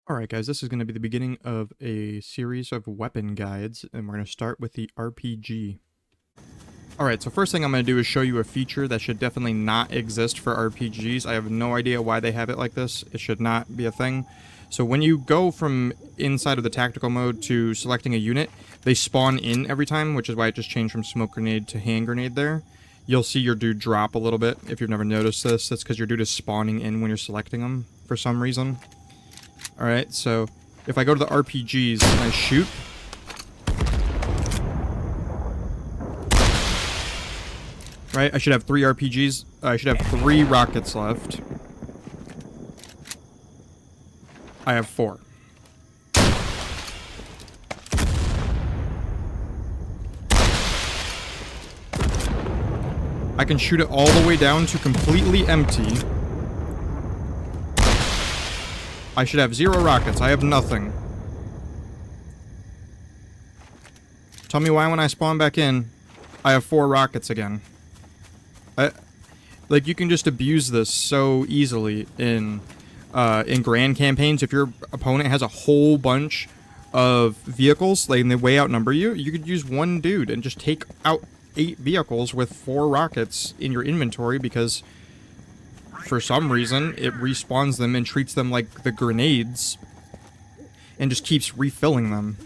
Alright guys, this is going to be the beginning of a series of weapon guides, and we're going to start with the RPG. Alright, so first thing I'm going to do is show you a feature that should definitely not exist for RPGs. I have no idea why they have it like this. It should not be a thing. So when you go from inside of the tactical mode to selecting a unit, they spawn in every time, which is why it just changed from smoke grenade to hand grenade there. You'll see your dude drop a little bit if you've never noticed this. That's because your dude is spawning in when you're selecting them for some reason. Alright, so if I go to the RPGs and I shoot, right, I should have 3 RPGs. I should have 3 rockets left. I have 4. I can shoot it all the way down to completely empty. I should have 0 rockets. I have nothing. Tell me why when I spawn back in, I have 4 rockets again. Like, you can just abuse this so easily in grand campaigns. If your opponent has a whole bunch of vehicles, like, and they way outnumber you, you could use one dude and just take out 8 vehicles with 4 rockets in your inventory because for some reason it respawns them and treats them like the grenades and just keeps refilling them.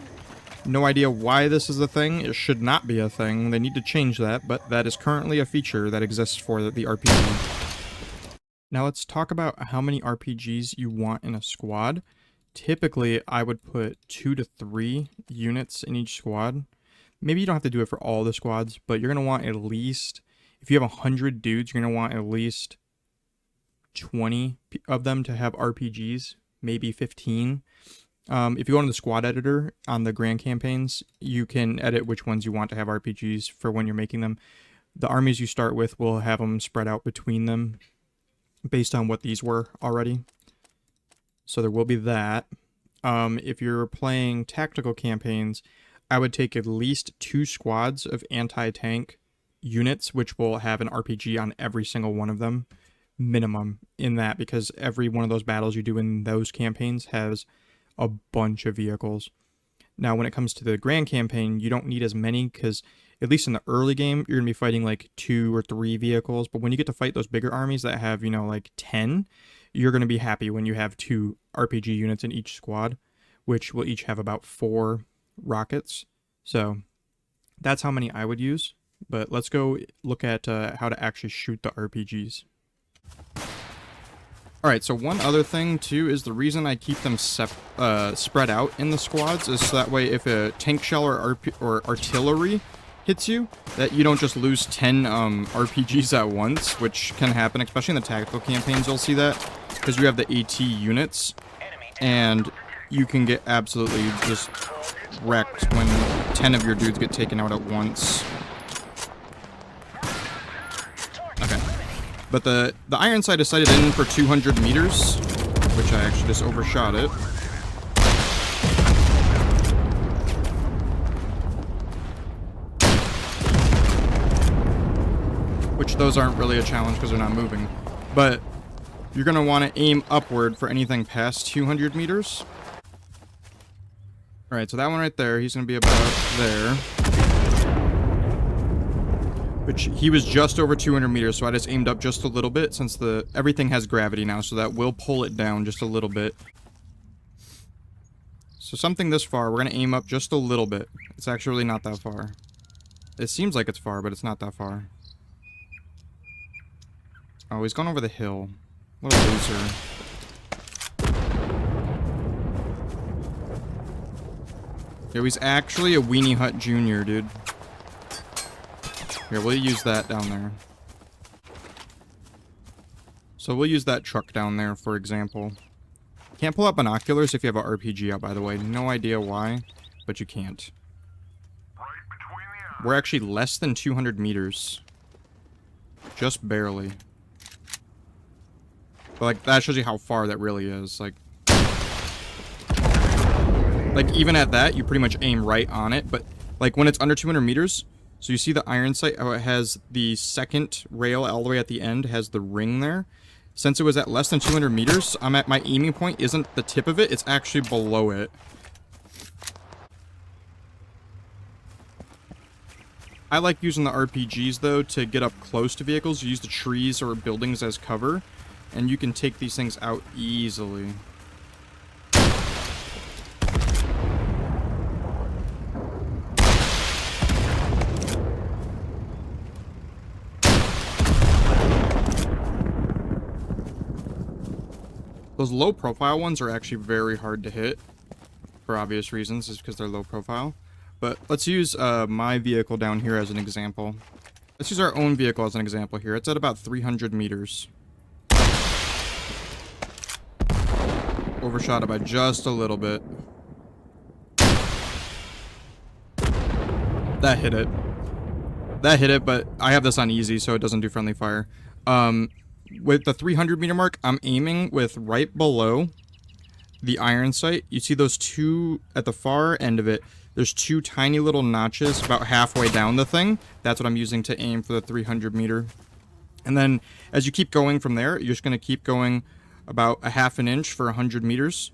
No idea why this is a thing. It should not be a thing. They need to change that, but that is currently a feature that exists for the RPG. Now let's talk about how many RPGs you want in a squad. Typically, I would put 2 to 3 units in each squad. Maybe you don't have to do it for all the squads, but you're going to want at least, if you have 100 dudes, you're going to want at least 20 of them to have RPGs, maybe 15. If you go into the squad editor on the grand campaigns, you can edit which ones you want to have RPGs for when you're making them. The armies you start with will have them spread out between them based on what these were already. So there will be that. If you're playing tactical campaigns, I would take at least 2 squads of anti-tank units, which will have an RPG on every single one of them, minimum in that, because every one of those battles you do in those campaigns has a bunch of vehicles. Now, when it comes to the grand campaign, you don't need as many because, at least in the early game, you're going to be fighting like 2 or 3 vehicles. But when you get to fight those bigger armies that have, like 10, you're going to be happy when you have 2 RPG units in each squad, which will each have about 4 rockets. So that's how many I would use. But let's go look at how to actually shoot the RPGs. Alright, so one other thing, too, is the reason I keep them spread out in the squads is so that way if a tank shell or artillery hits you, that you don't just lose 10 RPGs at once, which can happen, especially in the tactical campaigns, you'll see that, because you have the AT units, and you can get absolutely just wrecked when 10 of your dudes get taken out at once. Okay. But the iron sight is sighted in for 200 meters, which I actually just overshot it. Which those aren't really a challenge because they're not moving. But you're going to want to aim upward for anything past 200 meters. Alright, so that one right there, he's going to be about there. Which, he was just over 200 meters, so I just aimed up just a little bit, since everything has gravity now, so that will pull it down just a little bit. So something this far, we're going to aim up just a little bit. It's actually really not that far. It seems like it's far, but it's not that far. Oh, he's gone over the hill. What a loser. Yo, he's actually a Weenie Hut Jr., dude. Here, we'll use that down there. So we'll use that truck down there, for example. Can't pull out binoculars if you have an RPG out, by the way. No idea why, but you can't. We're actually less than 200 meters. Just barely. But, like, that shows you how far that really is. Like, even at that, you pretty much aim right on it. But, like, when it's under 200 meters... So you see the iron sight, how it has the second rail all the way at the end, has the ring there. Since it was at less than 200 meters, I'm at my aiming point isn't the tip of it, it's actually below it. I like using the RPGs, though, to get up close to vehicles. You use the trees or buildings as cover, and you can take these things out easily. Those low profile ones are actually very hard to hit for obvious reasons, is because they're low profile. But let's use my vehicle down here as an example. Let's use our own vehicle as an example here. It's at about 300 meters. Overshot it by just a little bit. That hit it. That hit it, but I have this on easy, so it doesn't do friendly fire. With the 300 meter mark, I'm aiming with right below the iron sight. You see those two at the far end of it. There's two tiny little notches about halfway down the thing. That's what I'm using to aim for the 300 meter. And then as you keep going from there, you're just going to keep going about a half an inch for 100 meters.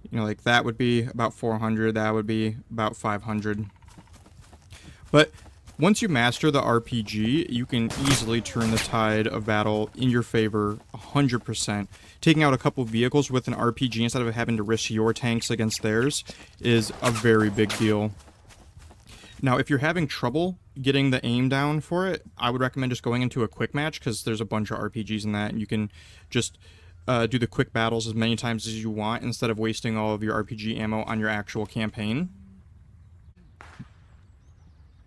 You know, like that would be about 400. That would be about 500. But once you master the RPG, you can easily turn the tide of battle in your favor 100%. Taking out a couple vehicles with an RPG instead of having to risk your tanks against theirs is a very big deal. Now, if you're having trouble getting the aim down for it, I would recommend just going into a quick match, because there's a bunch of RPGs in that, and you can just do the quick battles as many times as you want instead of wasting all of your RPG ammo on your actual campaign.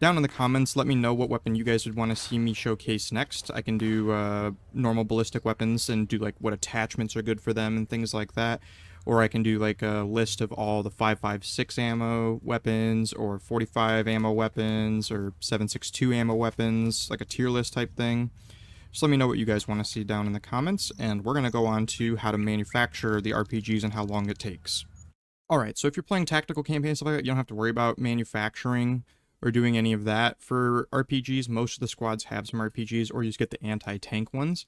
Down in the comments, let me know what weapon you guys would want to see me showcase next. I can do normal ballistic weapons and do like what attachments are good for them and things like that. Or I can do like a list of all the 5.56 ammo weapons, or 45 ammo weapons, or 7.62 ammo weapons, like a tier list type thing. Just let me know what you guys want to see down in the comments, and we're going to go on to how to manufacture the RPGs and how long it takes. Alright, so if you're playing tactical campaigns and stuff like that, you don't have to worry about manufacturing or doing any of that for RPGs. Most of the squads have some RPGs, or you just get the anti-tank ones,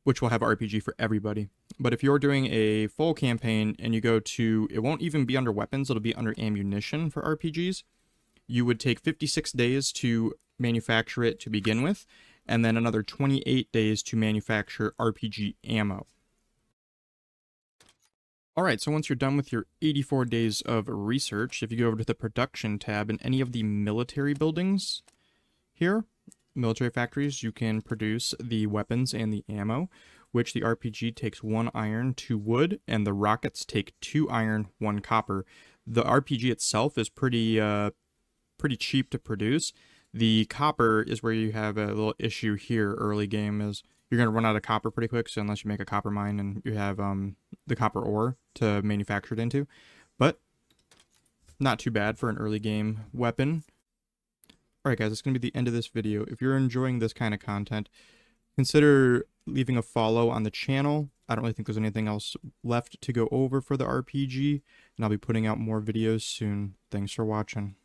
which will have RPG for everybody. But if you're doing a full campaign and you go to, it won't even be under weapons, it'll be under ammunition for RPGs. You would take 56 days to manufacture it to begin with, and then another 28 days to manufacture RPG ammo. Alright, so once you're done with your 84 days of research, if you go over to the production tab in any of the military buildings here, military factories, you can produce the weapons and the ammo, which the RPG takes 1 iron, 2 wood, and the rockets take 2 iron, 1 copper. The RPG itself is pretty cheap to produce. The copper is where you have a little issue here early game, is you're going to run out of copper pretty quick, so unless you make a copper mine and you have the copper ore to manufacture it into. But not too bad for an early game weapon. Alright guys, that's going to be the end of this video. If you're enjoying this kind of content, consider leaving a follow on the channel. I don't really think there's anything else left to go over for the RPG, and I'll be putting out more videos soon. Thanks for watching.